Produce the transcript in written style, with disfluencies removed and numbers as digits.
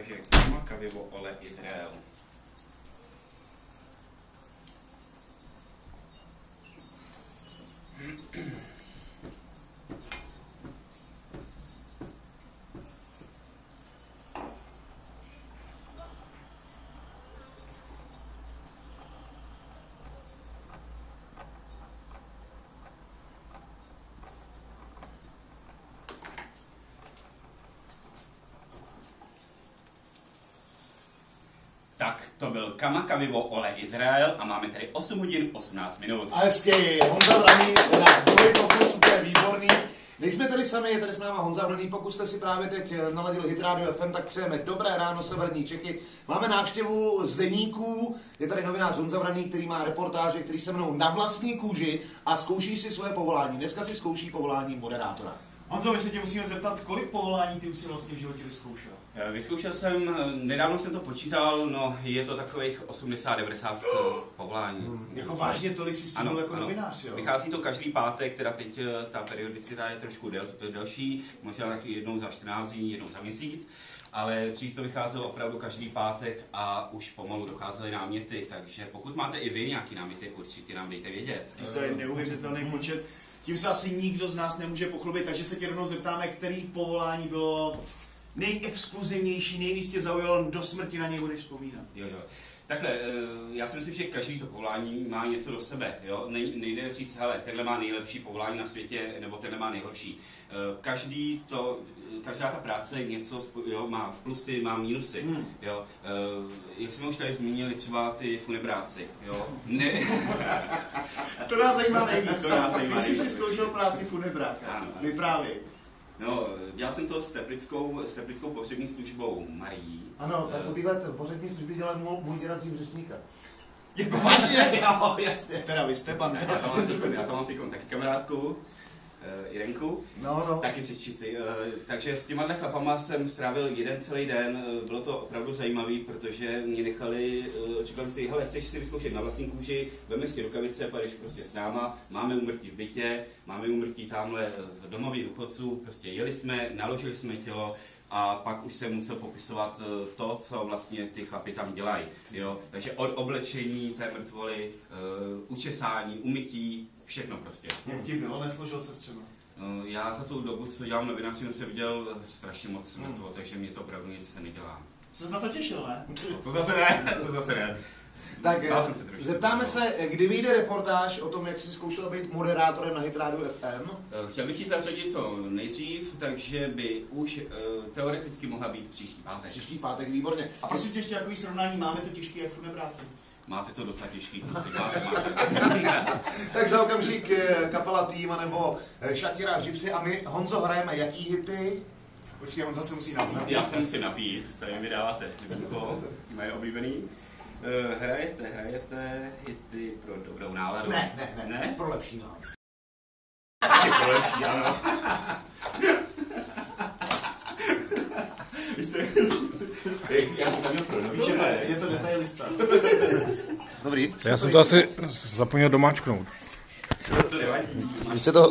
takže Kamakavivo Ole Izrael. Tak, to byl Kamakavivo Ole Izrael a máme tady 8 hodin 18 minut. A hezky, Honza Vraný, teda druhý pokus, úplně výborný. Nejsme tady sami, je tady s náma Honza Vraný, pokud jste si právě teď naladili Hit Radio FM, tak přejeme dobré ráno severní Čechy. Máme návštěvu z deníků, je tady novinář Honza Vraný, který má reportáže, který se mnou na vlastní kůži a zkouší si svoje povolání. Dneska si zkouší povolání moderátora. Honzo, my se tě musíme zeptat, kolik povolání ty už si vlastně v životě vyzkoušel? Vyzkoušel jsem, nedávno jsem to počítal, no je to takových 80-90 povolání. Jako vážně tolik si stihnul jako novinář, jo? Vychází to každý pátek, teda teď ta periodicita je trošku delší, možná tak jednou za 14 dní, jednou za měsíc, ale dřív to vycházelo opravdu každý pátek a už pomalu docházely náměty, takže pokud máte i vy nějaký náměty, určitě nám dejte vědět. To je neuvěřitelný počet. Tím se asi nikdo z nás nemůže pochlubit, takže se tě rovnou zeptáme, který povolání bylo nejexkluzivnější, nejvíc tě zaujalo, do smrti na něj budeš vzpomínat. Jo. Takhle, já si myslím, že každý to povolání má něco do sebe, jo? Nejde říct, hele, tenhle má nejlepší povolání na světě, nebo tenhle má nejhorší. Každá ta práce něco, jo, má plusy, má mínusy, jo? Jak jsme už tady zmínili, třeba ty funebráci, jo? Ne. To nás zajímá nejvíc. Ty jsi si zkoušel práci funebráka. Vyprávěj. No, dělal jsem to s teplickou pohřební službou Marí. Ano, tak u téhle pohřební služby dělal můj děda dřív řečníka. Jako vážně? Jo, jasně. Teda vy jste pan. Já tam mám taky kamarádku, Irenku, taky řečnici. Takže s těma chlapama jsem strávil jeden celý den, bylo to opravdu zajímavý, protože mě nechali, říkali si, hele, chceš si vyzkoušet na vlastní kůži, veme si rukavice, půjdeš prostě s náma, máme úmrtí v bytě, máme úmrtí tamhle v domově důchodců, prostě jeli jsme, naložili jsme tělo, a pak už jsem musel popisovat to, co vlastně ty chlapi tam dělají. Jo? Takže od oblečení té mrtvoly, učesání, umytí, všechno prostě. Jak ti bylo? Nesložil se třeba? Já za tu dobu, co dělám novinářinu, jsem viděl strašně moc mrtvol, takže mě to opravdu nic se nedělá. Jsi na to těšil, ne? To zase ne. Tak zeptáme se, kdy vyjde reportáž o tom, jak jsi zkoušel být moderátorem na Hit Radio FM? Chtěl bych ji zařadit co nejdřív, takže by už teoreticky mohla být příští pátek. Příští pátek, výborně. A prosím tě, ještě takový srovnání, máme to těžký jak funebráci? Máte to docela těžký, Tak za okamžik kapela Tým nebo Shakira a Gypsy a my, Honzo, hrajeme jaký hity? Počkej, Honza se musí napít. Já se musím napít, tady mi dáváte moje oblíbený. Hrajete hity pro dobrou náladu? Ne? Pro lepší náladu. Pro lepší, ano. Já jsem tam měl pro nový. Je to detailista. Dobrý. Já jsem to asi zapomněl domáčknout. Víš se to